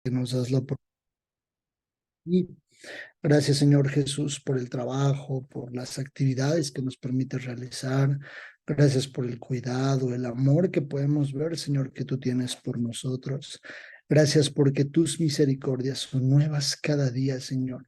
que nos das la oportunidad. Gracias, Señor Jesús, por el trabajo, por las actividades que nos permite realizar. Gracias por el cuidado, el amor que podemos ver, Señor, que tú tienes por nosotros. Gracias porque tus misericordias son nuevas cada día, Señor.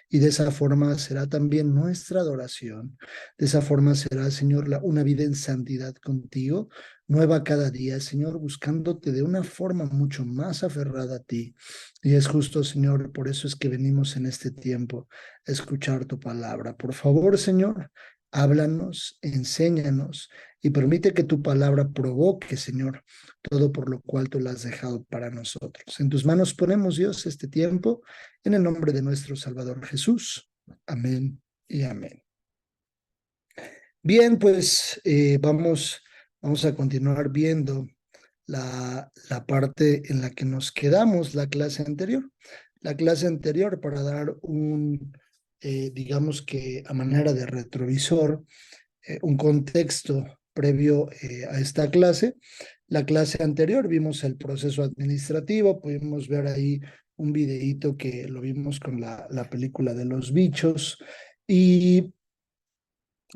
Y de esa forma será también nuestra adoración. De esa forma será, Señor, una vida en santidad contigo, nueva cada día, Señor, buscándote de una forma mucho más aferrada a ti. Y es justo, Señor, por eso es que venimos en este tiempo a escuchar tu palabra. Por favor, Señor, háblanos, enséñanos y permite que tu palabra provoque, Señor, todo por lo cual tú la has dejado para nosotros. En tus manos ponemos, Dios, este tiempo en el nombre de nuestro Salvador Jesús. Amén y amén. Bien, pues vamos a continuar viendo la parte en la que nos quedamos, la clase anterior. La clase anterior, para dar digamos que a manera de retrovisor, un contexto previo a esta clase. La clase anterior vimos el proceso administrativo, pudimos ver ahí un videíto que lo vimos con la película de los bichos y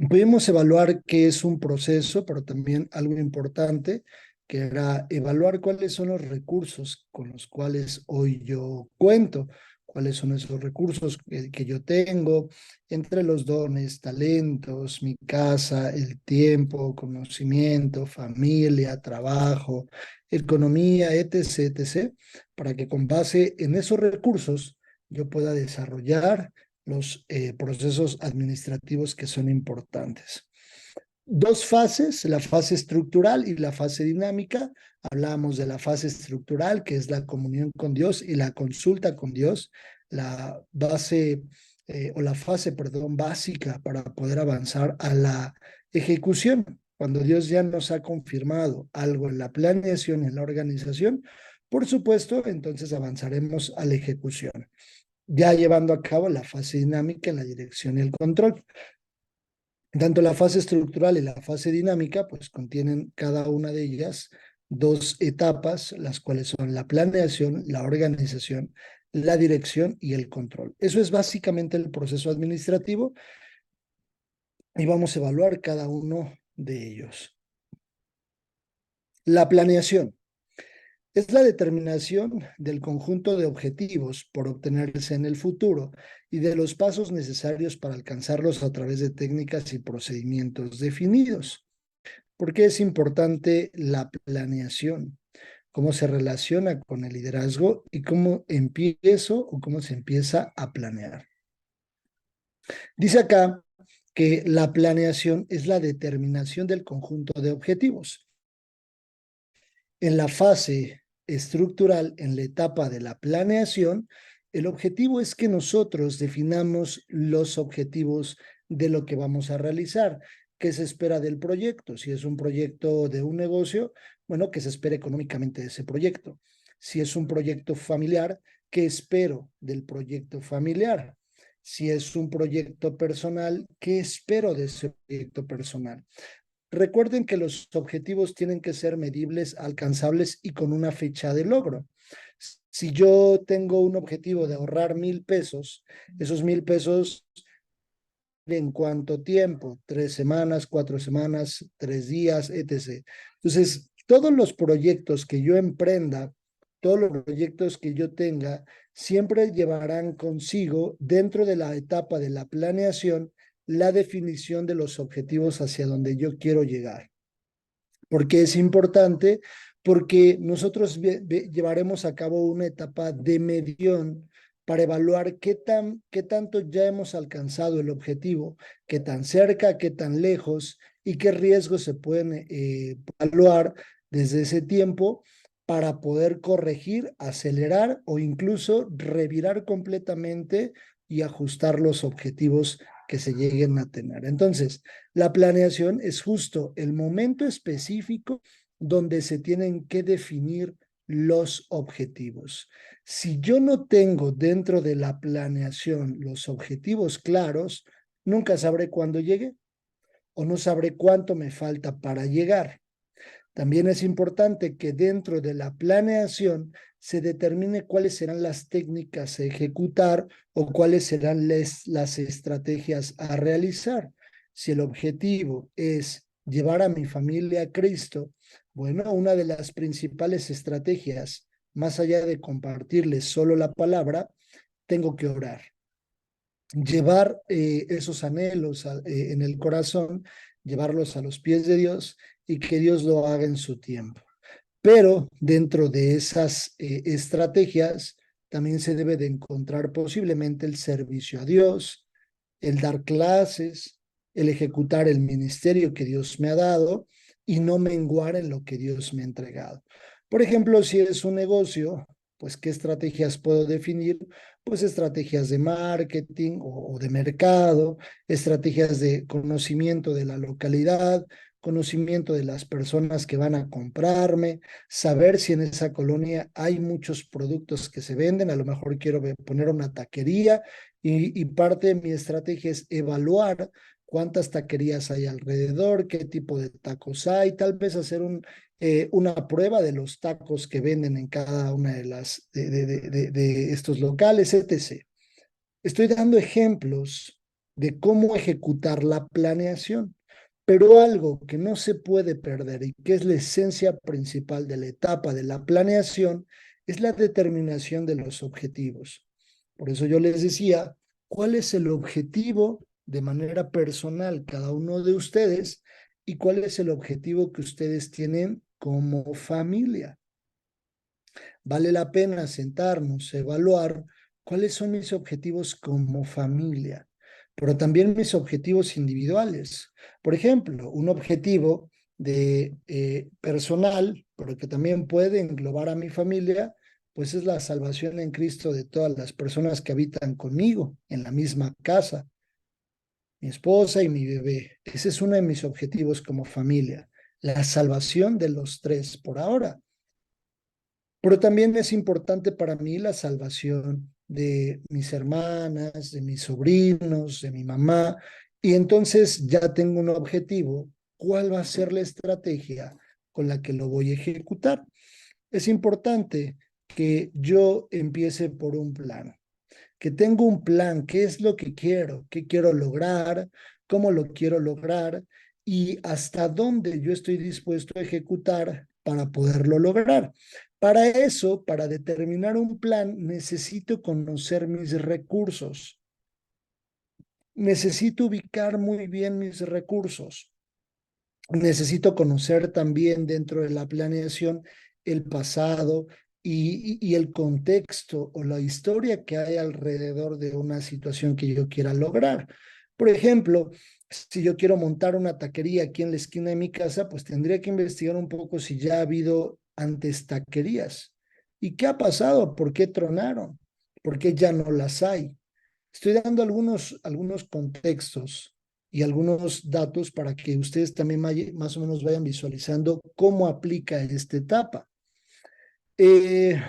pudimos evaluar qué es un proceso, pero también algo importante, que era evaluar cuáles son los recursos con los cuales hoy yo cuento, cuáles son esos recursos que yo tengo, entre los dones, talentos, mi casa, el tiempo, conocimiento, familia, trabajo, economía, etc., etc., para que con base en esos recursos yo pueda desarrollar los procesos administrativos que son importantes. Dos fases, la fase estructural y la fase dinámica. Hablamos de la fase estructural, que es la comunión con Dios y la consulta con Dios, la base o la fase, perdón, básica para poder avanzar a la ejecución. Cuando Dios ya nos ha confirmado algo en la planeación y en la organización, por supuesto, entonces avanzaremos a la ejecución, ya llevando a cabo la fase dinámica en la dirección y el control. Tanto la fase estructural y la fase dinámica, pues contienen cada una de ellas dos etapas, las cuales son la planeación, la organización, la dirección y el control. Eso es básicamente el proceso administrativo y vamos a evaluar cada uno de ellos. La planeación es la determinación del conjunto de objetivos por obtenerse en el futuro y de los pasos necesarios para alcanzarlos a través de técnicas y procedimientos definidos. ¿Por qué es importante la planeación? ¿Cómo se relaciona con el liderazgo y cómo empiezo o cómo se empieza a planear? Dice acá que la planeación es la determinación del conjunto de objetivos. En la fase estructural, en la etapa de la planeación, el objetivo es que nosotros definamos los objetivos de lo que vamos a realizar. ¿Qué se espera del proyecto? Si es un proyecto de un negocio, bueno, ¿qué se espera económicamente de ese proyecto? Si es un proyecto familiar, ¿qué espero del proyecto familiar? Si es un proyecto personal, ¿qué espero de ese proyecto personal? Recuerden que los objetivos tienen que ser medibles, alcanzables y con una fecha de logro. Si yo tengo un objetivo de ahorrar 1,000 pesos, esos 1,000 pesos, ¿en cuánto tiempo? 3 semanas, 4 semanas, 3 días, etc. Entonces, todos los proyectos que yo emprenda, todos los proyectos que yo tenga, siempre llevarán consigo, dentro de la etapa de la planeación, la definición de los objetivos hacia donde yo quiero llegar. ¿Por qué es importante? Porque nosotros llevaremos a cabo una etapa de medición para evaluar qué tanto ya hemos alcanzado el objetivo, qué tan cerca, qué tan lejos y qué riesgos se pueden evaluar desde ese tiempo para poder corregir, acelerar o incluso revirar completamente y ajustar los objetivos que se lleguen a tener. Entonces, la planeación es justo el momento específico donde se tienen que definir los objetivos. Si yo no tengo dentro de la planeación los objetivos claros, nunca sabré cuándo llegue o no sabré cuánto me falta para llegar. También es importante que dentro de la planeación se determine cuáles serán las técnicas a ejecutar o cuáles serán las estrategias a realizar. Si el objetivo es llevar a mi familia a Cristo, bueno, una de las principales estrategias, más allá de compartirles solo la palabra, tengo que orar. Llevar esos anhelos en el corazón, llevarlos a los pies de Dios y que Dios lo haga en su tiempo. Pero dentro de esas estrategias también se debe de encontrar posiblemente el servicio a Dios, el dar clases, el ejecutar el ministerio que Dios me ha dado y no menguar en lo que Dios me ha entregado. Por ejemplo, si es un negocio, pues ¿qué estrategias puedo definir? Pues estrategias de marketing o de mercado, estrategias de conocimiento de la localidad, conocimiento de las personas que van a comprarme, saber si en esa colonia hay muchos productos que se venden, a lo mejor quiero poner una taquería y parte de mi estrategia es evaluar cuántas taquerías hay alrededor, qué tipo de tacos hay, tal vez hacer una prueba de los tacos que venden en cada una de estos locales, etc. Estoy dando ejemplos de cómo ejecutar la planeación, pero algo que no se puede perder y que es la esencia principal de la etapa de la planeación es la determinación de los objetivos. Por eso yo les decía, ¿cuál es el objetivo de manera personal cada uno de ustedes y cuál es el objetivo que ustedes tienen como familia? Vale la pena sentarnos, evaluar cuáles son mis objetivos como familia, pero también mis objetivos individuales. Por ejemplo, un objetivo de personal, pero que también puede englobar a mi familia, pues es la salvación en Cristo de todas las personas que habitan conmigo en la misma casa, mi esposa y mi bebé. Ese es uno de mis objetivos como familia, la salvación de los tres por ahora. Pero también es importante para mí la salvación de mis hermanas, de mis sobrinos, de mi mamá. Y entonces ya tengo un objetivo. ¿Cuál va a ser la estrategia con la que lo voy a ejecutar? Es importante que yo empiece por un plan, que tengo un plan, qué es lo que quiero, qué quiero lograr, cómo lo quiero lograr y hasta dónde yo estoy dispuesto a ejecutar para poderlo lograr. Para eso, para determinar un plan, necesito conocer mis recursos. Necesito ubicar muy bien mis recursos. Necesito conocer también dentro de la planeación el pasado y el contexto o la historia que hay alrededor de una situación que yo quiera lograr. Por ejemplo, si yo quiero montar una taquería aquí en la esquina de mi casa, pues tendría que investigar un poco si ya ha habido antes taquerías. ¿Y qué ha pasado? ¿Por qué tronaron? ¿Por qué ya no las hay? Estoy dando algunos contextos y algunos datos para que ustedes también más o menos vayan visualizando cómo aplica esta etapa. Eh,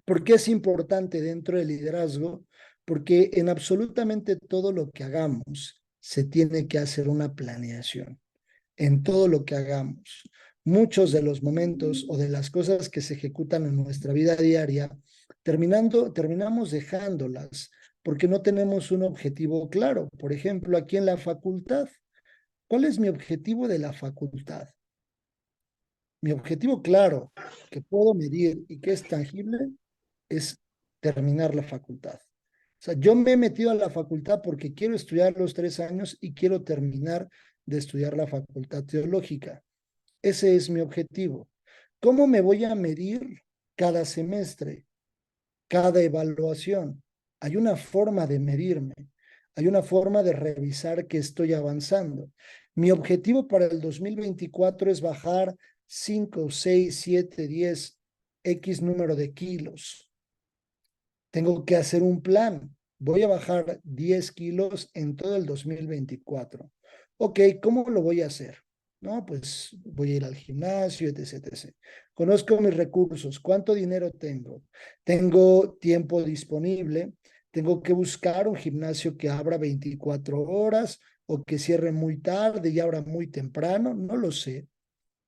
¿Por qué es importante dentro del liderazgo? Porque en absolutamente todo lo que hagamos se tiene que hacer una planeación. En todo lo que hagamos. Muchos de los momentos o de las cosas que se ejecutan en nuestra vida diaria, terminamos dejándolas porque no tenemos un objetivo claro. Por ejemplo, aquí en la facultad, ¿cuál es mi objetivo de la facultad? Mi objetivo claro, que puedo medir y que es tangible, es terminar la facultad. O sea, yo me he metido a la facultad porque quiero estudiar los 3 años y quiero terminar de estudiar la facultad teológica. Ese es mi objetivo. ¿Cómo me voy a medir cada semestre, cada evaluación? Hay una forma de medirme, hay una forma de revisar que estoy avanzando. Mi objetivo para el 2024 es bajar 5, 6, 7, 10, X número de kilos. Tengo que hacer un plan. Voy a bajar 10 kilos en todo el 2024. Ok, ¿cómo lo voy a hacer? No, pues voy a ir al gimnasio, etc, etc. Conozco mis recursos. ¿Cuánto dinero tengo? Tengo tiempo disponible. Tengo que buscar un gimnasio que abra 24 horas o que cierre muy tarde y abra muy temprano. No lo sé.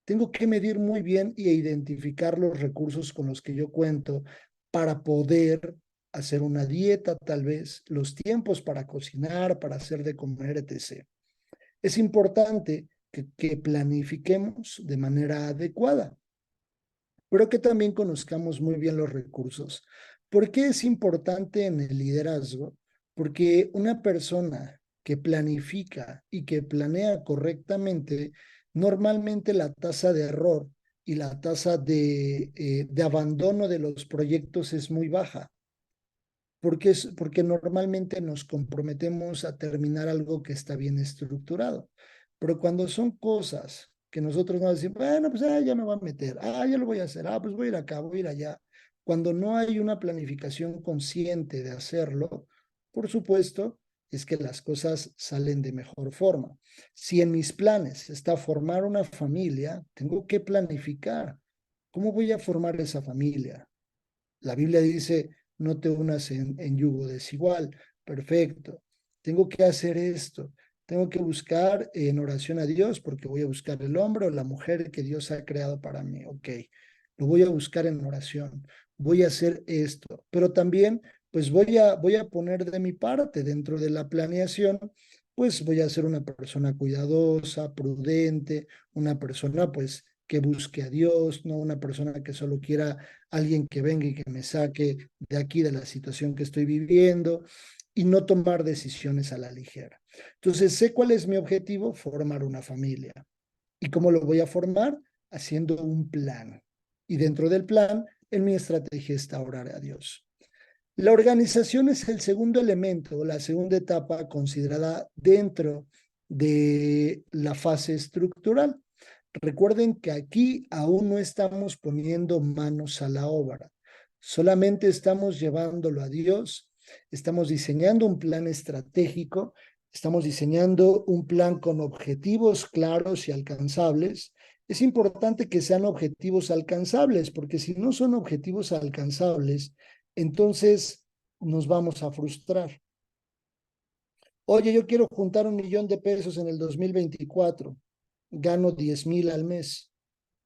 Tengo que medir muy bien y identificar los recursos con los que yo cuento para poder hacer una dieta, tal vez, los tiempos para cocinar, para hacer de comer, etc. Es importante que planifiquemos de manera adecuada, pero que también conozcamos muy bien los recursos. ¿Por qué es importante en el liderazgo? Porque una persona que planifica y que planea correctamente, normalmente la tasa de error y la tasa de abandono de los proyectos es muy baja. Porque normalmente nos comprometemos a terminar algo que está bien estructurado. Pero cuando son cosas que nosotros no decimos, bueno, pues ya me voy a meter, ya lo voy a hacer, pues voy a ir acá, voy a ir allá. Cuando no hay una planificación consciente de hacerlo, por supuesto, es que las cosas salen de mejor forma. Si en mis planes está formar una familia, tengo que planificar. ¿Cómo voy a formar esa familia? La Biblia dice, no te unas en yugo desigual. Perfecto. Tengo que hacer esto. Tengo que buscar en oración a Dios porque voy a buscar el hombre o la mujer que Dios ha creado para mí. Ok, lo voy a buscar en oración. Voy a hacer esto. Pero también, pues voy a poner de mi parte dentro de la planeación, pues voy a ser una persona cuidadosa, prudente, una persona pues que busque a Dios, no una persona que solo quiera alguien que venga y que me saque de aquí, de la situación que estoy viviendo, y no tomar decisiones a la ligera. Entonces, sé cuál es mi objetivo, formar una familia. ¿Y cómo lo voy a formar? Haciendo un plan. Y dentro del plan, en mi estrategia está orar a Dios. La organización es el segundo elemento, la segunda etapa considerada dentro de la fase estructural. Recuerden que aquí aún no estamos poniendo manos a la obra, solamente estamos llevándolo a Dios, estamos diseñando un plan estratégico, estamos diseñando un plan con objetivos claros y alcanzables. Es importante que sean objetivos alcanzables, porque si no son objetivos alcanzables, entonces nos vamos a frustrar. Oye, yo quiero juntar 1,000,000 de pesos en el 2024, gano 10,000 al mes.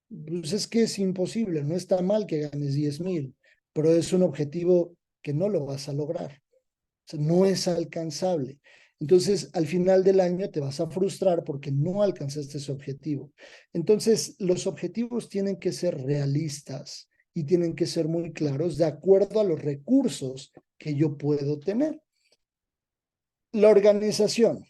Pues es que es imposible, no está mal que ganes 10,000, pero es un objetivo que no lo vas a lograr. O sea, no es alcanzable. Entonces, al final del año te vas a frustrar porque no alcanzaste ese objetivo. Entonces, los objetivos tienen que ser realistas y tienen que ser muy claros de acuerdo a los recursos que yo puedo tener. La organización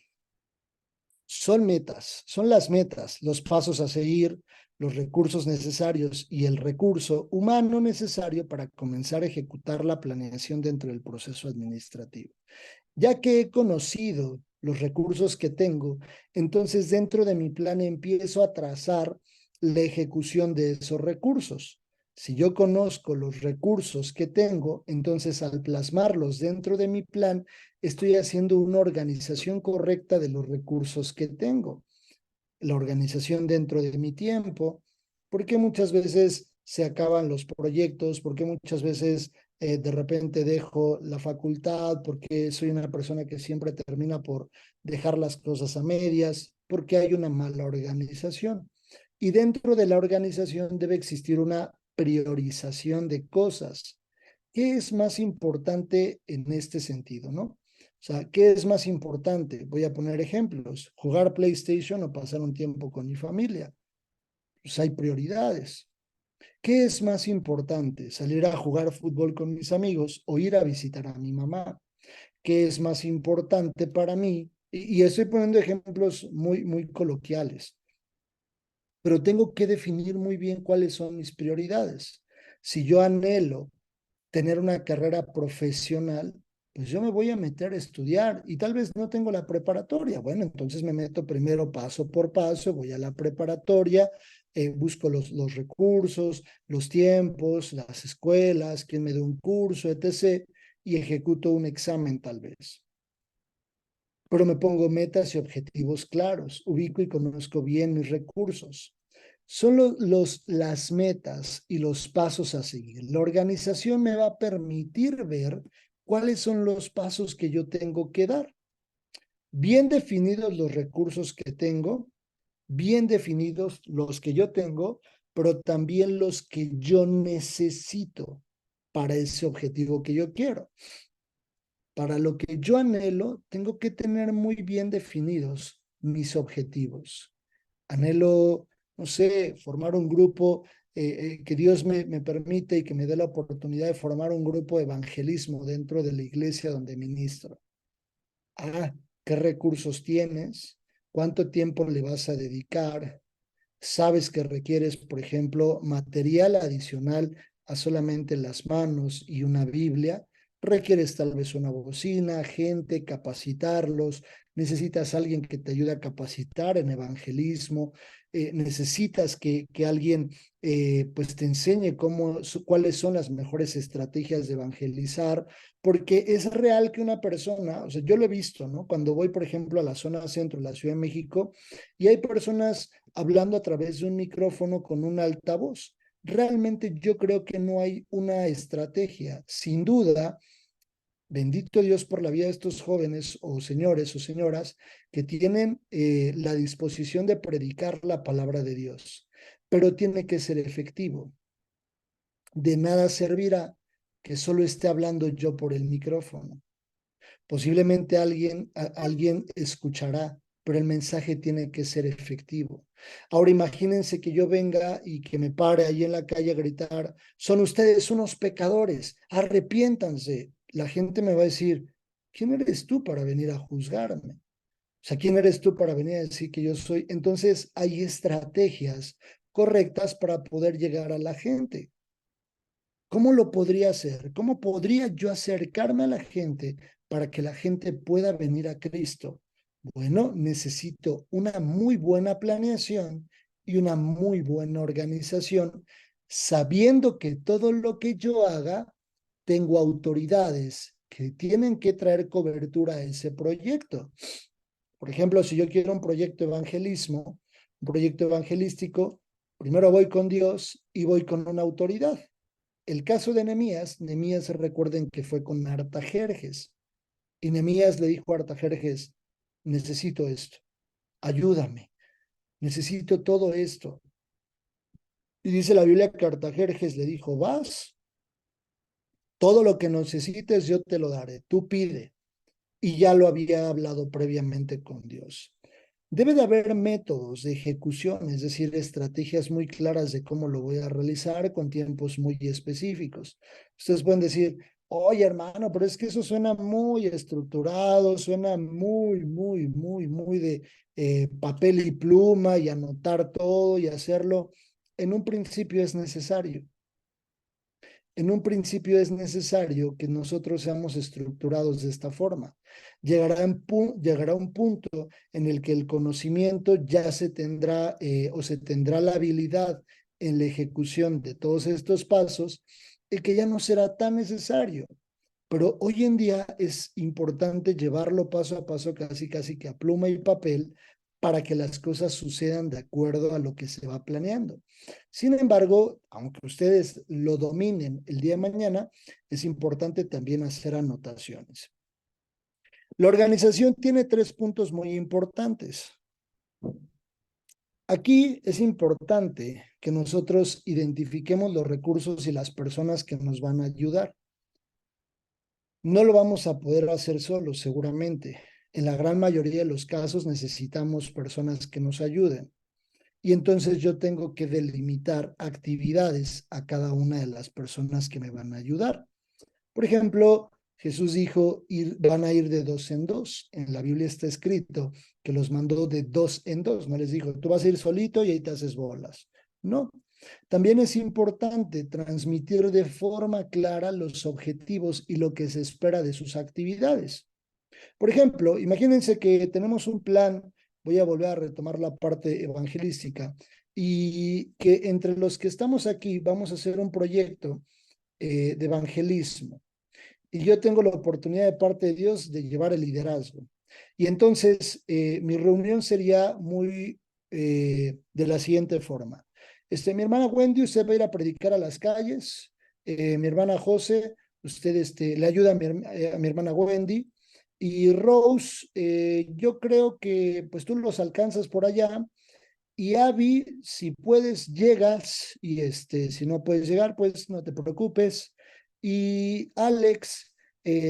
son metas, son las metas, los pasos a seguir, los recursos necesarios y el recurso humano necesario para comenzar a ejecutar la planeación dentro del proceso administrativo. Ya que he conocido los recursos que tengo, entonces dentro de mi plan empiezo a trazar la ejecución de esos recursos. Si yo conozco los recursos que tengo, entonces al plasmarlos dentro de mi plan, estoy haciendo una organización correcta de los recursos que tengo. La organización dentro de mi tiempo, porque muchas veces se acaban los proyectos, porque muchas veces de repente dejo la facultad, porque soy una persona que siempre termina por dejar las cosas a medias, porque hay una mala organización. Y dentro de la organización debe existir una priorización de cosas. ¿Qué es más importante en este sentido, no? O sea, ¿qué es más importante? Voy a poner ejemplos. Jugar PlayStation o pasar un tiempo con mi familia. Pues hay prioridades. ¿Qué es más importante? ¿Salir a jugar fútbol con mis amigos o ir a visitar a mi mamá? ¿Qué es más importante para mí? Y estoy poniendo ejemplos muy coloquiales, pero tengo que definir muy bien cuáles son mis prioridades. Si yo anhelo tener una carrera profesional, pues yo me voy a meter a estudiar y tal vez no tengo la preparatoria. Bueno, entonces me meto primero paso por paso, voy a la preparatoria, busco los recursos, los tiempos, las escuelas, quien me dé un curso, etc. Y ejecuto un examen tal vez. Pero me pongo metas y objetivos claros, ubico y conozco bien mis recursos. Son las metas y los pasos a seguir. La organización me va a permitir ver cuáles son los pasos que yo tengo que dar. Bien definidos los recursos que tengo, bien definidos los que yo tengo, pero también los que yo necesito para ese objetivo que yo quiero. Para lo que yo anhelo, tengo que tener muy bien definidos mis objetivos. Anhelo, no sé, formar un grupo, que Dios me permite y que me dé la oportunidad de formar un grupo de evangelismo dentro de la iglesia donde ministro. Ah, ¿qué recursos tienes? ¿Cuánto tiempo le vas a dedicar? ¿Sabes que requieres, por ejemplo, material adicional a solamente las manos y una Biblia? Requieres tal vez una bocina, gente, capacitarlos. Necesitas alguien que te ayude a capacitar en evangelismo. Necesitas que alguien pues te enseñe cuáles son las mejores estrategias de evangelizar, porque es real que una persona, o sea, yo lo he visto, ¿no? Cuando voy, por ejemplo, a la zona centro de la Ciudad de México y hay personas hablando a través de un micrófono con un altavoz. Realmente yo creo que no hay una estrategia. Sin duda, bendito Dios por la vida de estos jóvenes o señores o señoras que tienen la disposición de predicar la palabra de Dios, pero tiene que ser efectivo. De nada servirá que solo esté hablando yo por el micrófono. Posiblemente alguien escuchará, pero el mensaje tiene que ser efectivo. Ahora imagínense que yo venga y que me pare ahí en la calle a gritar, son ustedes unos pecadores, arrepiéntanse. La gente me va a decir, ¿quién eres tú para venir a juzgarme? O sea, ¿quién eres tú para venir a decir que yo soy? Entonces hay estrategias correctas para poder llegar a la gente. ¿Cómo lo podría hacer? ¿Cómo podría yo acercarme a la gente para que la gente pueda venir a Cristo? Bueno, necesito una muy buena planeación y una muy buena organización, sabiendo que todo lo que yo haga, tengo autoridades que tienen que traer cobertura a ese proyecto. Por ejemplo, si yo quiero un proyecto evangelismo, un proyecto evangelístico, primero voy con Dios y voy con una autoridad. El caso de Nehemías, recuerden que fue con Artajerjes, y Nehemías le dijo a Artajerjes, necesito esto, ayúdame, necesito todo esto. Y dice la Biblia que Artajerjes le dijo, vas, todo lo que necesites yo te lo daré, tú pide. Y ya lo había hablado previamente con Dios. Debe de haber métodos de ejecución, es decir, estrategias muy claras de cómo lo voy a realizar con tiempos muy específicos. Ustedes pueden decir, oye hermano, pero es que eso suena muy estructurado, suena muy de papel y pluma y anotar todo y hacerlo. En un principio es necesario. En un principio es necesario que nosotros seamos estructurados de esta forma. Llegará un punto en el que el conocimiento ya se tendrá o se tendrá la habilidad en la ejecución de todos estos pasos y que ya no será tan necesario. Pero hoy en día es importante llevarlo paso a paso, casi que a pluma y papel, para que las cosas sucedan de acuerdo a lo que se va planeando. Sin embargo, aunque ustedes lo dominen el día de mañana, es importante también hacer anotaciones. La organización tiene 3 puntos muy importantes. Aquí es importante que nosotros identifiquemos los recursos y las personas que nos van a ayudar. No lo vamos a poder hacer solos, seguramente. En la gran mayoría de los casos necesitamos personas que nos ayuden. Y entonces yo tengo que delimitar actividades a cada una de las personas que me van a ayudar. Por ejemplo, Jesús dijo, van a ir de 2 en 2. En la Biblia está escrito que los mandó de 2 en 2. No les dijo, tú vas a ir solito y ahí te haces bolas. No. También es importante transmitir de forma clara los objetivos y lo que se espera de sus actividades. Por ejemplo, imagínense que tenemos un plan, voy a volver a retomar la parte evangelística, y que entre los que estamos aquí vamos a hacer un proyecto de evangelismo. Y yo tengo la oportunidad de parte de Dios de llevar el liderazgo. Y entonces mi reunión sería muy de la siguiente forma. Mi hermana Wendy, usted va a ir a predicar a las calles. Mi hermana José, usted le ayuda a mi hermana Wendy. Y Rose, yo creo que pues tú los alcanzas por allá Y Abby, si puedes, llegas, y si no puedes llegar, pues no te preocupes. Y Alex,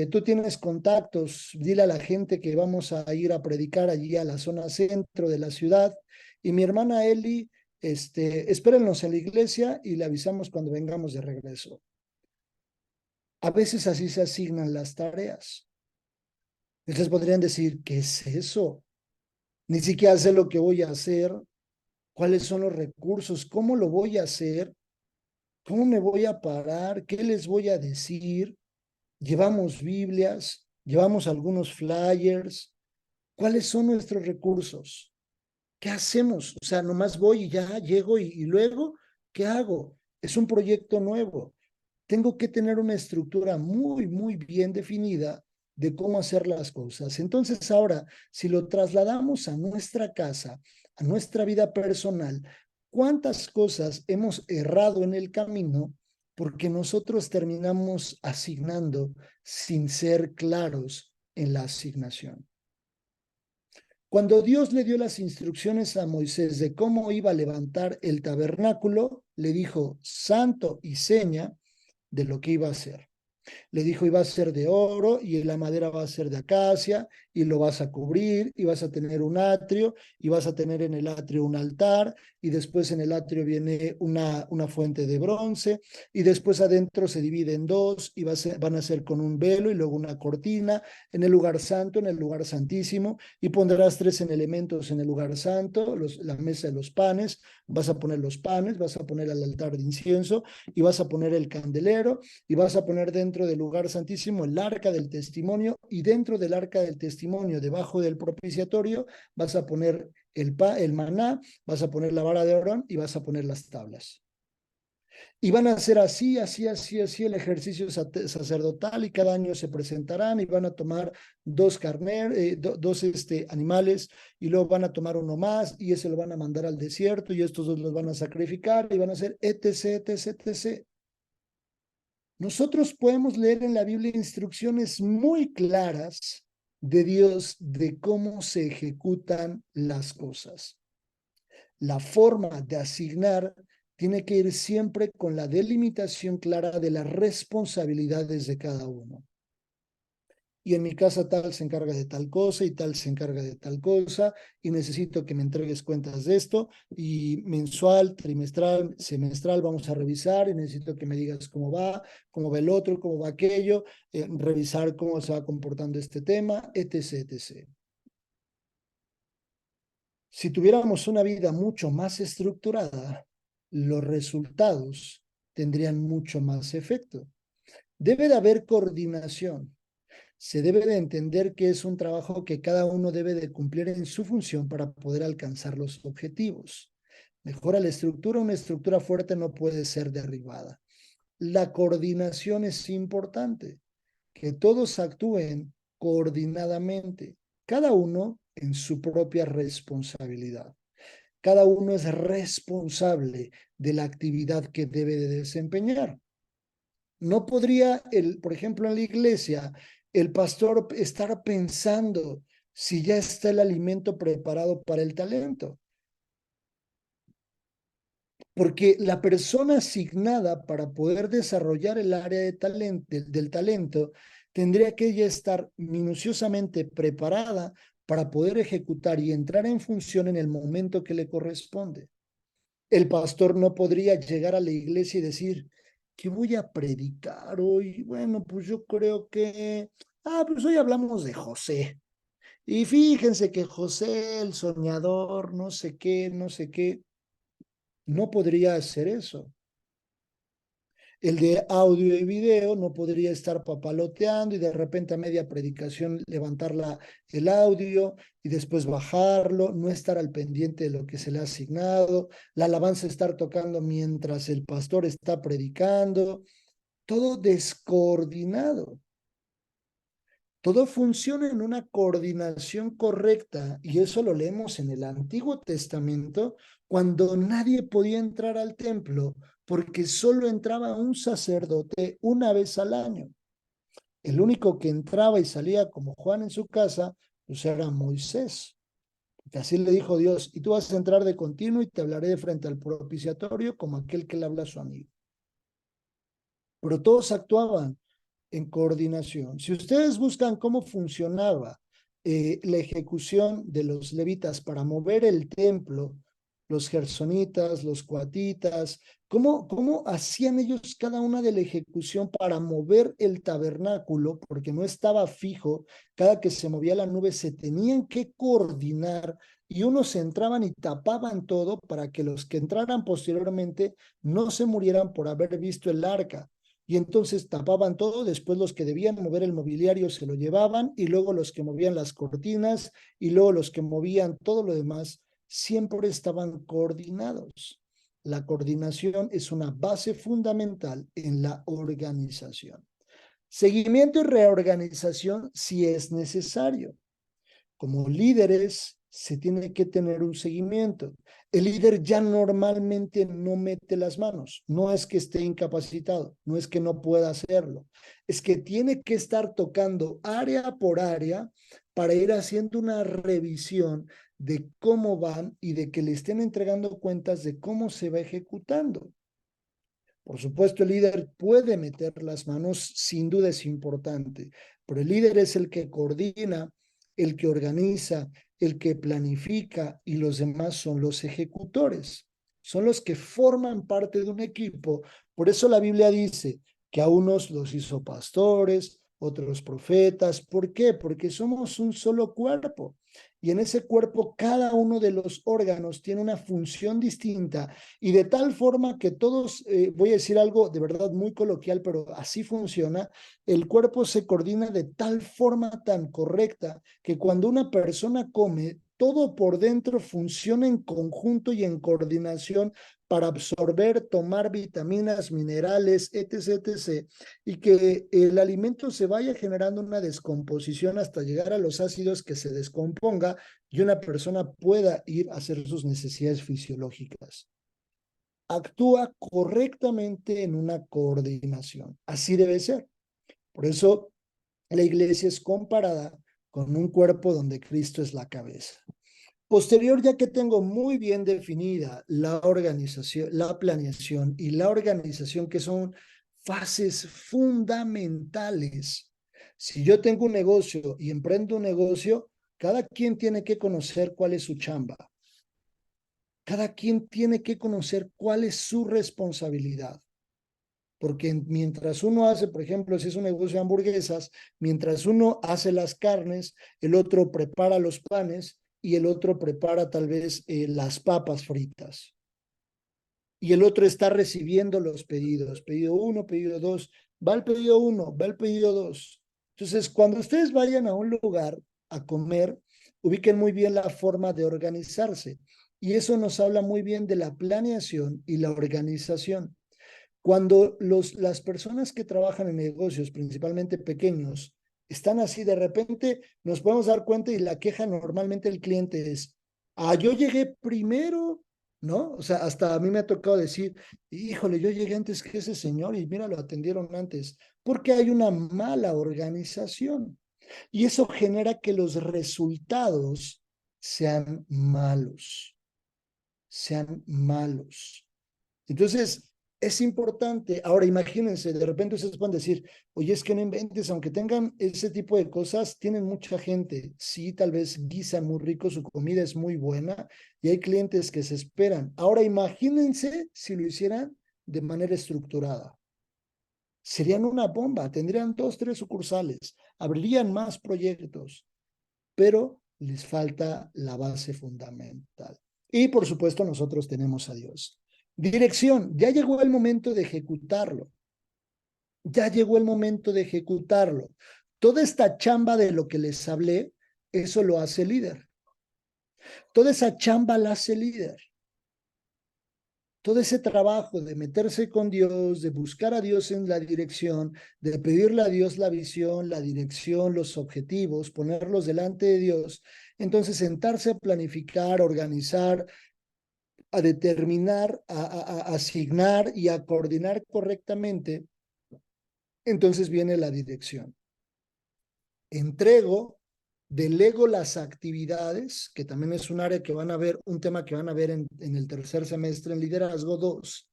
tú tienes contactos, dile a la gente que vamos a ir a predicar allí a la zona centro de la ciudad. Y mi hermana Eli, espérennos en la iglesia y le avisamos cuando vengamos de regreso. A veces así se asignan las tareas. Ustedes podrían decir, ¿qué es eso? Ni siquiera sé lo que voy a hacer, cuáles son los recursos, cómo lo voy a hacer, cómo me voy a parar, qué les voy a decir. Llevamos Biblias, llevamos algunos flyers. ¿Cuáles son nuestros recursos? ¿Qué hacemos? O sea, nomás voy y ya llego y luego, ¿qué hago? Es un proyecto nuevo. Tengo que tener una estructura muy, muy bien definida de cómo hacer las cosas. Entonces, ahora, si lo trasladamos a nuestra casa, a nuestra vida personal, ¿cuántas cosas hemos errado en el camino porque nosotros terminamos asignando sin ser claros en la asignación? Cuando Dios le dio las instrucciones a Moisés de cómo iba a levantar el tabernáculo, le dijo santo y seña de lo que iba a hacer. Le dijo, y va a ser de oro, y la madera va a ser de acacia, y lo vas a cubrir, y vas a tener un atrio, y vas a tener en el atrio un altar, y después en el atrio viene una fuente de bronce, y después adentro se divide en dos, y van a ser con un velo, y luego una cortina, en el lugar santo, en el lugar santísimo, y pondrás 3 elementos en el lugar santo, la mesa de los panes, vas a poner los panes, vas a poner el altar de incienso, y vas a poner el candelero, y vas a poner dentro del lugar santísimo el arca del testimonio, y dentro del arca del testimonio, debajo del propiciatorio, vas a poner el maná, vas a poner la vara de Aarón y vas a poner las tablas. Y van a hacer así, así, así, así el ejercicio sacerdotal, y cada año se presentarán y van a tomar dos animales, y luego van a tomar uno más y ese lo van a mandar al desierto y estos dos los van a sacrificar y van a hacer etc, etc, etc. Nosotros podemos leer en la Biblia instrucciones muy claras de Dios de cómo se ejecutan las cosas. La forma de asignar tiene que ir siempre con la delimitación clara de las responsabilidades de cada uno. Y en mi casa tal se encarga de tal cosa y tal se encarga de tal cosa, y necesito que me entregues cuentas de esto, y mensual, trimestral, semestral vamos a revisar, y necesito que me digas cómo va el otro, cómo va aquello, revisar cómo se va comportando este tema, etc, etc. Si tuviéramos una vida mucho más estructurada, los resultados tendrían mucho más efecto. Debe de haber coordinación. Se debe de entender que es un trabajo que cada uno debe de cumplir en su función para poder alcanzar los objetivos. Mejora la estructura, una estructura fuerte no puede ser derribada. La coordinación es importante, que todos actúen coordinadamente, cada uno en su propia responsabilidad. Cada uno es responsable de la actividad que debe de desempeñar. No podría, por ejemplo, en la iglesia, el pastor estar pensando si ya está el alimento preparado para el talento, porque la persona asignada para poder desarrollar el área del talento tendría que ya estar minuciosamente preparada para poder ejecutar y entrar en función en el momento que le corresponde. El pastor no podría llegar a la iglesia y decir, ¿qué voy a predicar hoy? Bueno, pues yo creo que, pues hoy hablamos de José. Y fíjense que José, el soñador, no sé qué, no sé qué, no podría hacer eso. El de audio y video no podría estar papaloteando y de repente a media predicación levantar el audio y después bajarlo, no estar al pendiente de lo que se le ha asignado, la alabanza estar tocando mientras el pastor está predicando, todo descoordinado. Todo funciona en una coordinación correcta, y eso lo leemos en el Antiguo Testamento, cuando nadie podía entrar al templo porque solo entraba un sacerdote una vez al año. El único que entraba y salía como Juan en su casa, pues era Moisés. que así le dijo Dios, y tú vas a entrar de continuo y te hablaré de frente al propiciatorio como aquel que le habla a su amigo. Pero todos actuaban en coordinación. Si ustedes buscan cómo funcionaba la ejecución de los levitas para mover el templo, los gersonitas, los coatitas, cómo hacían ellos cada una de la ejecución para mover el tabernáculo, porque no estaba fijo, cada que se movía la nube se tenían que coordinar y unos entraban y tapaban todo para que los que entraran posteriormente no se murieran por haber visto el arca. Y entonces tapaban todo, después los que debían mover el mobiliario se lo llevaban y luego los que movían las cortinas y luego los que movían todo lo demás siempre estaban coordinados. La coordinación es una base fundamental en la organización. Seguimiento y reorganización si es necesario. Como líderes se tiene que tener un seguimiento. El líder ya normalmente no mete las manos, no es que esté incapacitado, no es que no pueda hacerlo, es que tiene que estar tocando área por área para ir haciendo una revisión de cómo van y de que le estén entregando cuentas de cómo se va ejecutando. Por supuesto, el líder puede meter las manos, sin duda es importante, pero el líder es el que coordina, el que organiza, el que planifica y los demás son los ejecutores. Son los que forman parte de un equipo. Por eso la Biblia dice que a unos los hizo pastores, otros profetas. ¿Por qué? Porque somos un solo cuerpo. Y en ese cuerpo cada uno de los órganos tiene una función distinta y de tal forma que todos, voy a decir algo de verdad muy coloquial, pero así funciona, el cuerpo se coordina de tal forma tan correcta que cuando una persona come, todo por dentro funciona en conjunto y en coordinación para absorber, tomar vitaminas, minerales, etc., etc., y que el alimento se vaya generando una descomposición hasta llegar a los ácidos que se descomponga y una persona pueda ir a hacer sus necesidades fisiológicas. Actúa correctamente en una coordinación. Así debe ser. Por eso la iglesia es comparada con un cuerpo donde Cristo es la cabeza. Posterior, ya que tengo muy bien definida la organización, la planeación y la organización, que son fases fundamentales. Si yo tengo un negocio y emprendo un negocio, cada quien tiene que conocer cuál es su chamba. Cada quien tiene que conocer cuál es su responsabilidad. Porque mientras uno hace, por ejemplo, si es un negocio de hamburguesas, mientras uno hace las carnes, el otro prepara los panes y el otro prepara tal vez las papas fritas. Y el otro está recibiendo los pedidos. Pedido 1, pedido 2, va el pedido 1, va el pedido 2. Entonces, cuando ustedes vayan a un lugar a comer, ubiquen muy bien la forma de organizarse. Y eso nos habla muy bien de la planeación y la organización. Cuando las personas que trabajan en negocios, principalmente pequeños, están así, de repente nos podemos dar cuenta y la queja normalmente del cliente es, yo llegué primero, ¿no? O sea, hasta a mí me ha tocado decir, híjole, yo llegué antes que ese señor y mira, lo atendieron antes, porque hay una mala organización. Y eso genera que los resultados sean malos, sean malos. Entonces, es importante. Ahora, imagínense, de repente ustedes pueden decir, oye, es que no inventes, aunque tengan ese tipo de cosas, tienen mucha gente. Sí, tal vez guisan muy rico, su comida es muy buena y hay clientes que se esperan. Ahora, imagínense si lo hicieran de manera estructurada. Serían una bomba, tendrían 2, 3 sucursales, abrirían más proyectos, pero les falta la base fundamental. Y por supuesto, nosotros tenemos a Dios. Dirección, ya llegó el momento de ejecutarlo. Ya llegó el momento de ejecutarlo. Toda esta chamba de lo que les hablé, eso lo hace el líder. Toda esa chamba la hace el líder. Todo ese trabajo de meterse con Dios, de buscar a Dios en la dirección, de pedirle a Dios la visión, la dirección, los objetivos, ponerlos delante de Dios, entonces sentarse a planificar, organizar, a determinar, a asignar y a coordinar correctamente, entonces viene la dirección. Entrego, delego las actividades, que también es un área que van a ver, un tema que van a ver en el tercer semestre en liderazgo 2.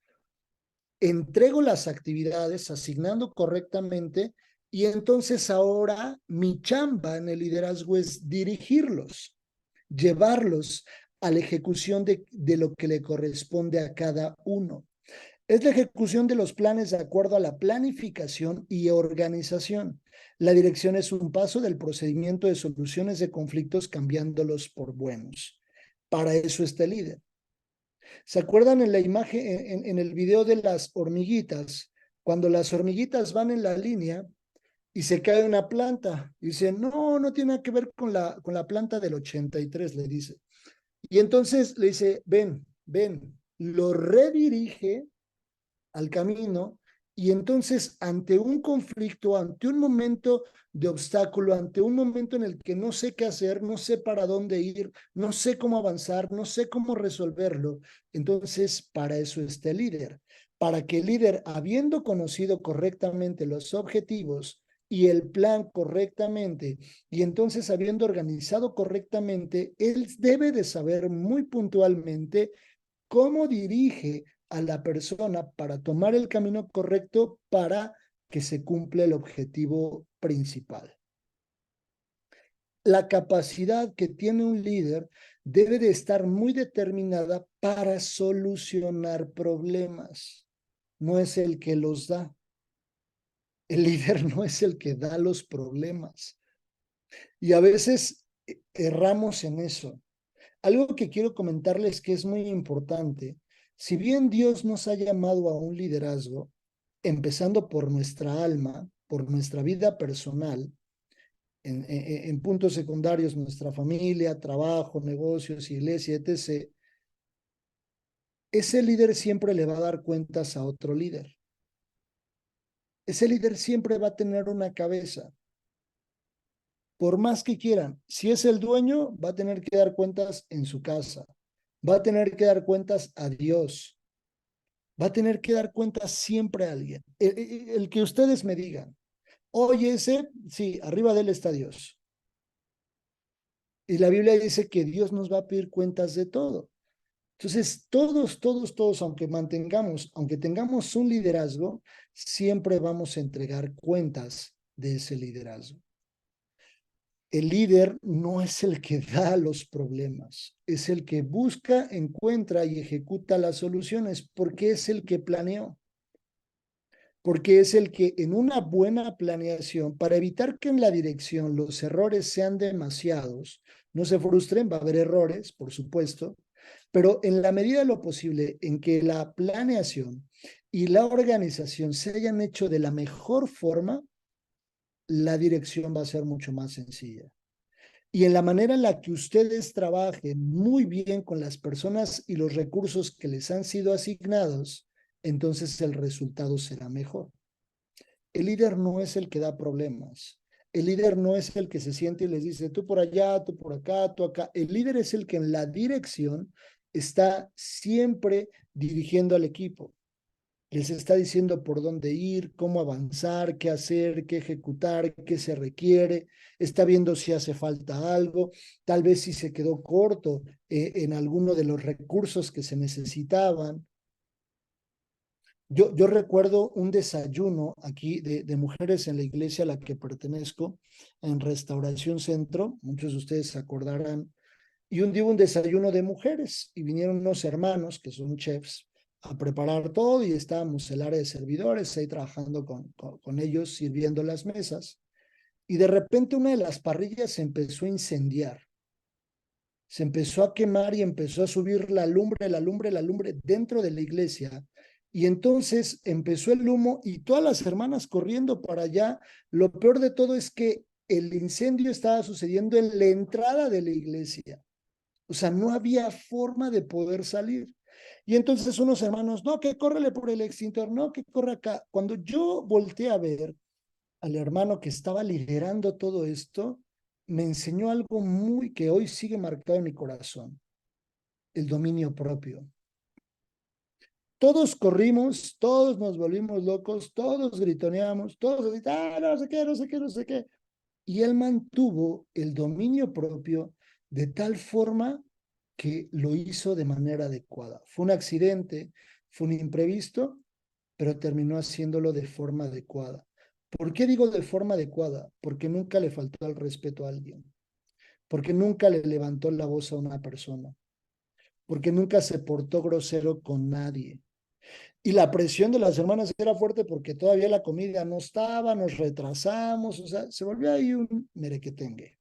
Entrego las actividades asignando correctamente y entonces ahora mi chamba en el liderazgo es dirigirlos, llevarlos a la ejecución de lo que le corresponde a cada uno. Es la ejecución de los planes de acuerdo a la planificación y organización. La dirección es un paso del procedimiento de soluciones de conflictos cambiándolos por buenos. Para eso está el líder. ¿Se acuerdan en la imagen, en el video de las hormiguitas? Cuando las hormiguitas van en la línea y se cae una planta, y dicen, no, no tiene nada que ver con la planta del 83, le dice. Y entonces le dice, ven, ven, lo redirige al camino y entonces ante un conflicto, ante un momento de obstáculo, ante un momento en el que no sé qué hacer, no sé para dónde ir, no sé cómo avanzar, no sé cómo resolverlo, entonces para eso está el líder, para que el líder, habiendo conocido correctamente los objetivos y el plan correctamente, y entonces habiendo organizado correctamente, él debe de saber muy puntualmente cómo dirige a la persona para tomar el camino correcto para que se cumpla el objetivo principal. La capacidad que tiene un líder debe de estar muy determinada para solucionar problemas. No es el que los da. El líder no es el que da los problemas. Y a veces erramos en eso. Algo que quiero comentarles que es muy importante, si bien Dios nos ha llamado a un liderazgo, empezando por nuestra alma, por nuestra vida personal, en puntos secundarios, nuestra familia, trabajo, negocios, iglesia, etc., ese líder siempre le va a dar cuentas a otro líder. Ese líder siempre va a tener una cabeza. Por más que quieran, si es el dueño, va a tener que dar cuentas en su casa, va a tener que dar cuentas a Dios, va a tener que dar cuentas siempre a alguien. El que ustedes me digan, oye, ese, sí, arriba de él está Dios. Y la Biblia dice que Dios nos va a pedir cuentas de todo. Entonces, todos, aunque tengamos un liderazgo, siempre vamos a entregar cuentas de ese liderazgo. El líder no es el que da los problemas, es el que busca, encuentra y ejecuta las soluciones, porque es el que planeó, porque es el que en una buena planeación, para evitar que en la dirección los errores sean demasiados, no se frustren, va a haber errores, por supuesto, pero en la medida de lo posible en que la planeación y la organización se hayan hecho de la mejor forma, la dirección va a ser mucho más sencilla. Y en la manera en la que ustedes trabajen muy bien con las personas y los recursos que les han sido asignados, entonces el resultado será mejor. El líder no es el que da problemas. El líder no es el que se siente y les dice, tú por allá, tú por acá, tú acá. El líder es el que en la dirección está siempre dirigiendo al equipo. Les está diciendo por dónde ir, cómo avanzar, qué hacer, qué ejecutar, qué se requiere. Está viendo si hace falta algo, tal vez si se quedó corto en alguno de los recursos que se necesitaban. Yo recuerdo un desayuno aquí de mujeres en la iglesia a la que pertenezco, en Restauración Centro, muchos de ustedes se acordarán, y un día hubo un desayuno de mujeres y vinieron unos hermanos que son chefs a preparar todo y estábamos en el área de servidores ahí trabajando con ellos, sirviendo las mesas, y de repente una de las parrillas se empezó a incendiar, se empezó a quemar y empezó a subir la lumbre dentro de la iglesia. Y entonces empezó el humo y todas las hermanas corriendo para allá. Lo peor de todo es que el incendio estaba sucediendo en la entrada de la iglesia. O sea, no había forma de poder salir. Y entonces unos hermanos, no, que córrele por el extintor, no, que corre acá. Cuando yo volteé a ver al hermano que estaba liderando todo esto, me enseñó algo muy que hoy sigue marcado en mi corazón, el dominio propio. Todos corrimos, todos nos volvimos locos, todos gritoneamos, todos, no sé qué, no sé qué, no sé qué. y él mantuvo el dominio propio de tal forma que lo hizo de manera adecuada. Fue un accidente, fue un imprevisto, pero terminó haciéndolo de forma adecuada. ¿Por qué digo de forma adecuada? Porque nunca le faltó el respeto a alguien, porque nunca le levantó la voz a una persona, porque nunca se portó grosero con nadie. Y la presión de las hermanas era fuerte porque todavía la comida no estaba, nos retrasamos, o sea, se volvió ahí un merequetengue.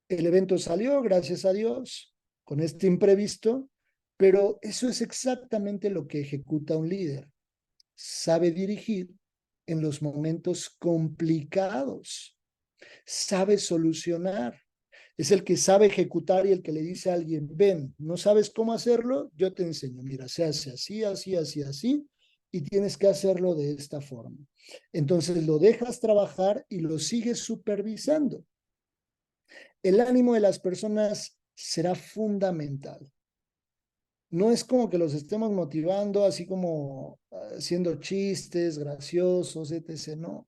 El evento salió, gracias a Dios, con este imprevisto, pero eso es exactamente lo que ejecuta un líder. Sabe dirigir en los momentos complicados, sabe solucionar. Es el que sabe ejecutar y el que le dice a alguien, ven, ¿no sabes cómo hacerlo? Yo te enseño, mira, se hace así, así, así, así, y tienes que hacerlo de esta forma. Entonces lo dejas trabajar y lo sigues supervisando. El ánimo de las personas será fundamental. No es como que los estemos motivando así como haciendo chistes graciosos, etc. No,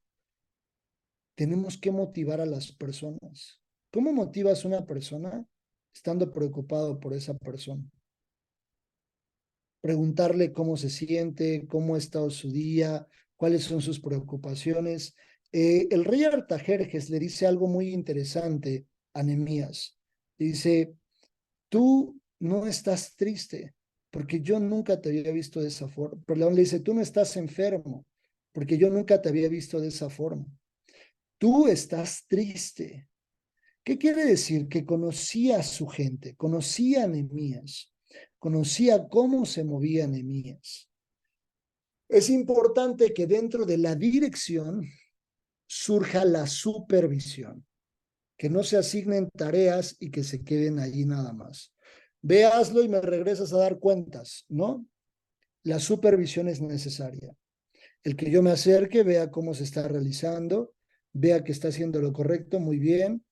tenemos que motivar a las personas. ¿Cómo motivas a una persona? Estando preocupado por esa persona. Preguntarle cómo se siente, cómo ha estado su día, cuáles son sus preocupaciones. El rey Artajerjes le dice algo muy interesante a Nehemías. Dice, tú no estás triste, porque yo nunca te había visto de esa forma. Perdón, le dice, tú no estás enfermo, porque yo nunca te había visto de esa forma. Tú estás triste. ¿Qué quiere decir? Que conocía a su gente, conocía a Nehemías, conocía cómo se movía Nehemías. Es importante que dentro de la dirección surja la supervisión, que no se asignen tareas y que se queden allí nada más. Ve, hazlo y me regresas a dar cuentas, ¿no? La supervisión es necesaria. El que yo me acerque, vea cómo se está realizando, vea que está haciendo lo correcto, muy bien,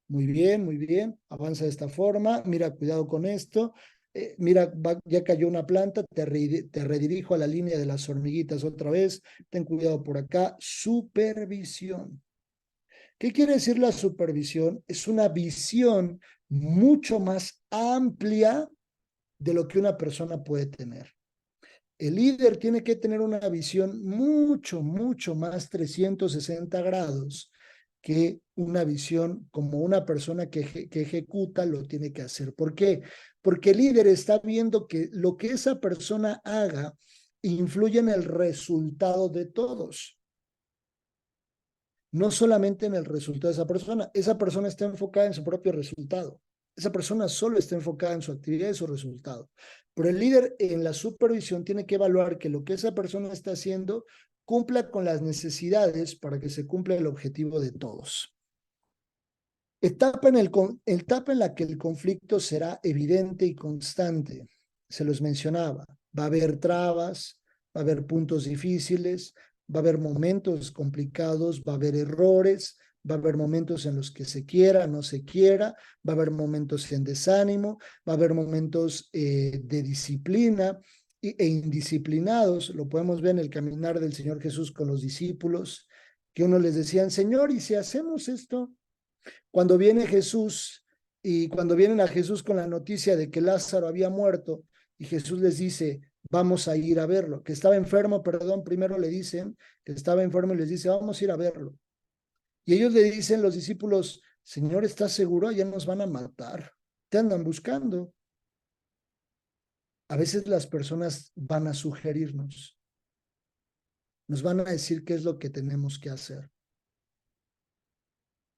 muy bien, muy bien, avanza de esta forma, mira, cuidado con esto, mira, ya cayó una planta, te redirijo a la línea de las hormiguitas otra vez, ten cuidado por acá, supervisión. ¿Qué quiere decir la supervisión? Es una visión mucho más amplia de lo que una persona puede tener. El líder tiene que tener una visión mucho, mucho más 360 grados que una visión como una persona que ejecuta lo tiene que hacer. ¿Por qué? Porque el líder está viendo que lo que esa persona haga influye en el resultado de todos, no solamente en el resultado de esa persona está enfocada en su propio resultado, esa persona solo está enfocada en su actividad y su resultado, pero el líder en la supervisión tiene que evaluar que lo que esa persona está haciendo cumpla con las necesidades para que se cumpla el objetivo de todos. Etapa en la que el conflicto será evidente y constante. Se los mencionaba. Va a haber trabas, va a haber puntos difíciles, va a haber momentos complicados, va a haber errores, va a haber momentos en los que se quiera, no se quiera, va a haber momentos en desánimo, va a haber momentos de disciplina e indisciplinados. Lo podemos ver en el caminar del Señor Jesús con los discípulos, que uno les decían, Señor, ¿y si hacemos esto? Cuando viene Jesús y cuando vienen a Jesús con la noticia de que Lázaro había muerto y Jesús les dice, vamos a ir a verlo, que estaba enfermo, perdón, primero le dicen que estaba enfermo y les dice, vamos a ir a verlo. Y ellos le dicen, los discípulos, Señor, ¿estás seguro? Ya nos van a matar, te andan buscando. A veces las personas van a sugerirnos, nos van a decir qué es lo que tenemos que hacer.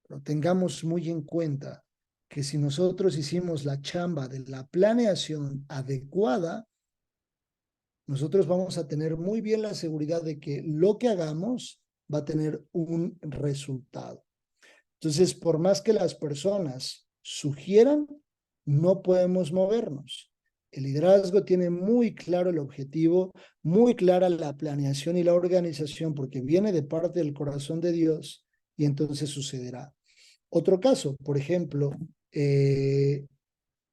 Pero tengamos muy en cuenta que si nosotros hicimos la chamba de la planeación adecuada, nosotros vamos a tener muy bien la seguridad de que lo que hagamos va a tener un resultado. Entonces, por más que las personas sugieran, no podemos movernos. El liderazgo tiene muy claro el objetivo, muy clara la planeación y la organización, porque viene de parte del corazón de Dios y entonces sucederá. Otro caso, por ejemplo,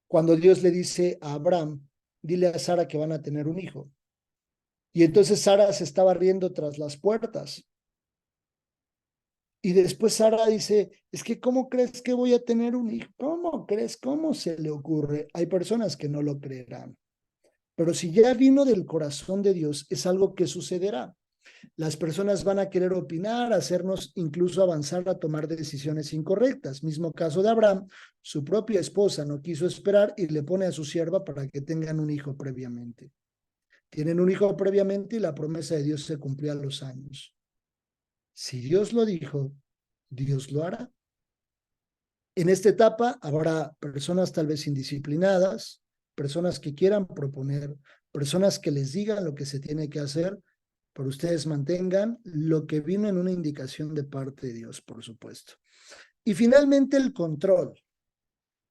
cuando Dios le dice a Abraham, dile a Sara que van a tener un hijo. Y entonces Sara se estaba riendo tras las puertas. Y después Sara dice, es que ¿cómo crees que voy a tener un hijo? ¿Cómo crees? ¿Cómo se le ocurre? Hay personas que no lo creerán. Pero si ya vino del corazón de Dios, es algo que sucederá. Las personas van a querer opinar, hacernos incluso avanzar a tomar decisiones incorrectas. Mismo caso de Abraham, su propia esposa no quiso esperar y le pone a su sierva para que tengan un hijo previamente. Tienen un hijo previamente y la promesa de Dios se cumplió a los años. Si Dios lo dijo, Dios lo hará. En esta etapa habrá personas tal vez indisciplinadas, personas que quieran proponer, personas que les digan lo que se tiene que hacer, pero ustedes mantengan lo que vino en una indicación de parte de Dios, por supuesto. Y finalmente el control.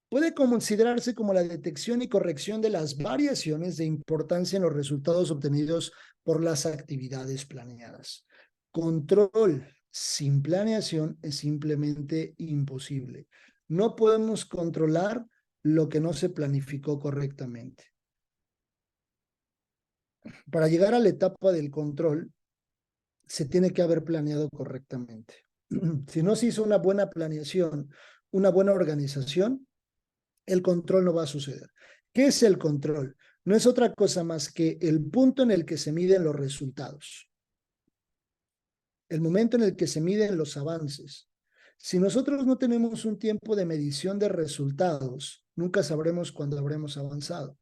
Puede considerarse como la detección y corrección de las variaciones de importancia en los resultados obtenidos por las actividades planeadas. Control sin planeación es simplemente imposible. No podemos controlar lo que no se planificó correctamente. Para llegar a la etapa del control, se tiene que haber planeado correctamente. Si no se hizo una buena planeación, una buena organización, el control no va a suceder. ¿Qué es el control? No es otra cosa más que el punto en el que se miden los resultados, el momento en el que se miden los avances. Si nosotros no tenemos un tiempo de medición de resultados, nunca sabremos cuándo habremos avanzado.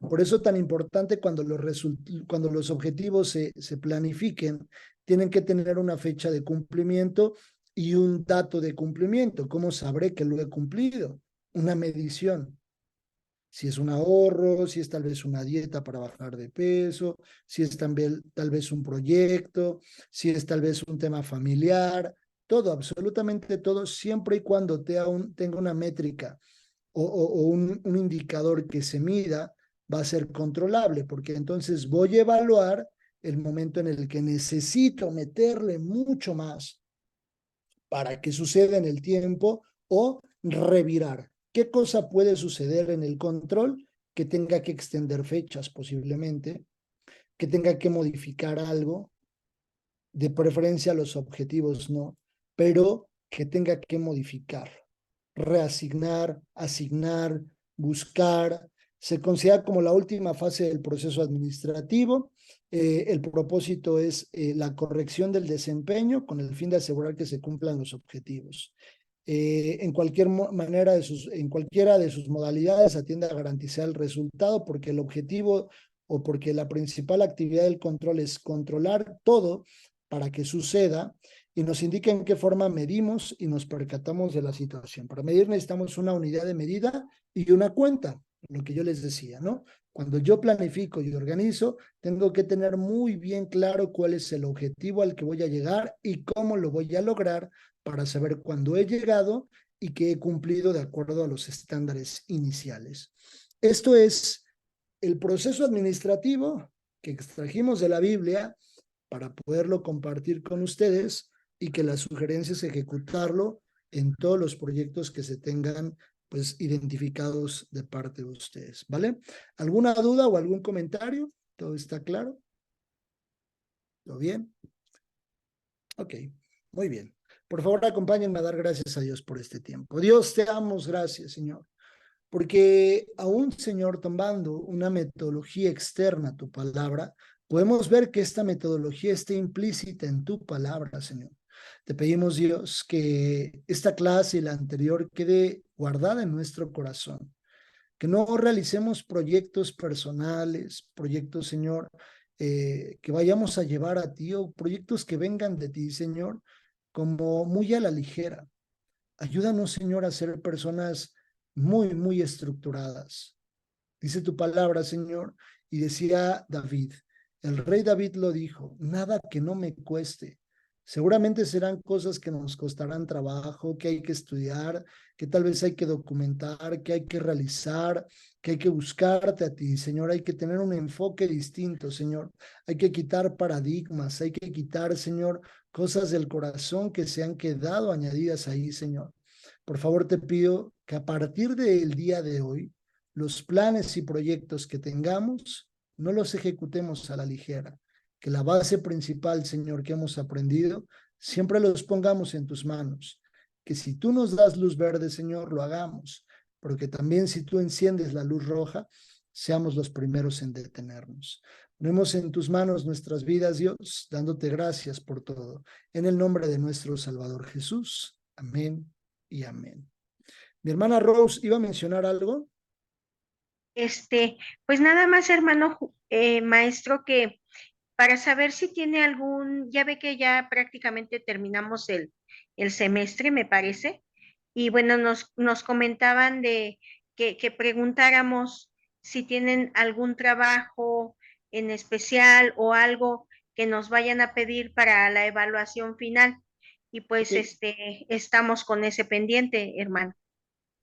Por eso tan importante cuando los objetivos se planifiquen, tienen que tener una fecha de cumplimiento y un dato de cumplimiento. ¿Cómo sabré que lo he cumplido? Una medición. Si es un ahorro, si es tal vez una dieta para bajar de peso, si es también tal vez un proyecto, si es tal vez un tema familiar, todo, absolutamente todo, siempre y cuando tenga una métrica o un indicador que se mida, va a ser controlable, porque entonces voy a evaluar el momento en el que necesito meterle mucho más para que suceda en el tiempo o revirar. ¿Qué cosa puede suceder en el control? Que tenga que extender fechas posiblemente, que tenga que modificar algo, de preferencia los objetivos no, pero que tenga que modificar, reasignar, asignar, buscar. Se considera como la última fase del proceso administrativo. El propósito es la corrección del desempeño con el fin de asegurar que se cumplan los objetivos. En cualquier manera, en cualquiera de sus modalidades atiende a garantizar el resultado porque el objetivo o porque la principal actividad del control es controlar todo para que suceda y nos indica en qué forma medimos y nos percatamos de la situación. Para medir necesitamos una unidad de medida y una cuenta, lo que yo les decía, ¿no? Cuando yo planifico y organizo, tengo que tener muy bien claro cuál es el objetivo al que voy a llegar y cómo lo voy a lograr para saber cuándo he llegado y que he cumplido de acuerdo a los estándares iniciales. Esto es el proceso administrativo que extrajimos de la Biblia para poderlo compartir con ustedes y que la sugerencia es ejecutarlo en todos los proyectos que se tengan pues identificados de parte de ustedes, ¿vale? ¿Alguna duda o algún comentario? ¿Todo está claro? ¿Todo bien? Ok, muy bien. Por favor, acompáñenme a dar gracias a Dios por este tiempo. Dios, te damos gracias, Señor, porque aún, Señor, tomando una metodología externa a tu palabra, podemos ver que esta metodología está implícita en tu palabra, Señor. Te pedimos, Dios, que esta clase y la anterior quede guardada en nuestro corazón, que no realicemos proyectos personales, proyectos, Señor, que vayamos a llevar a ti o proyectos que vengan de ti, Señor, como muy a la ligera. Ayúdanos, Señor, a ser personas muy estructuradas. Dice tu palabra, Señor, y decía David, el rey David lo dijo, nada que no me cueste. Seguramente serán cosas que nos costarán trabajo, que hay que estudiar, que tal vez hay que documentar, que hay que realizar, que hay que buscarte a ti, Señor. Hay que tener un enfoque distinto, Señor. Hay que quitar paradigmas, hay que quitar, Señor, cosas del corazón que se han quedado añadidas ahí, Señor. Por favor, te pido que a partir del día de hoy, los planes y proyectos que tengamos, no los ejecutemos a la ligera. Que la base principal, Señor, que hemos aprendido siempre los pongamos en tus manos. Que si tú nos das luz verde, Señor, lo hagamos, pero que también si tú enciendes la luz roja, seamos los primeros en detenernos. Ponemos en tus manos nuestras vidas, Dios, dándote gracias por todo. En el nombre de nuestro Salvador Jesús. Amén y amén. Mi hermana Rose, ¿iba a mencionar algo? Pues nada más, hermano maestro, que para saber si tiene ya ve que ya prácticamente terminamos el semestre, me parece, y bueno, nos comentaban que preguntáramos si tienen algún trabajo en especial o algo que nos vayan a pedir para la evaluación final. Y pues Ok, estamos con ese pendiente, hermano.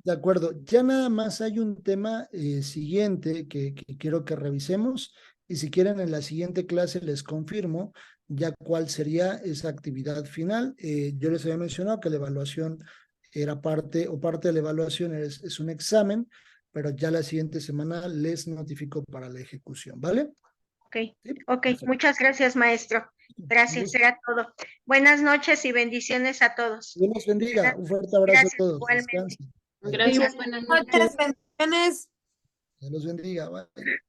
de acuerdo, ya nada más hay un tema siguiente que quiero que revisemos y si quieren en la siguiente clase les confirmo ya cuál sería esa actividad final. Yo les había mencionado que la evaluación era parte o parte de la evaluación es un examen, pero ya la siguiente semana les notifico para la ejecución, ¿vale? Ok, Sí, ok, perfecto. muchas gracias, maestro. Un Gracias, gusto. será todo. Buenas noches y bendiciones a todos. Dios los bendiga. Buenas Un noches. fuerte abrazo a Gracias todos. igualmente. Descansen. Bye, bye. Sí, Gracias, buenas Muchas noches. bendiciones. Dios los bendiga. Bye.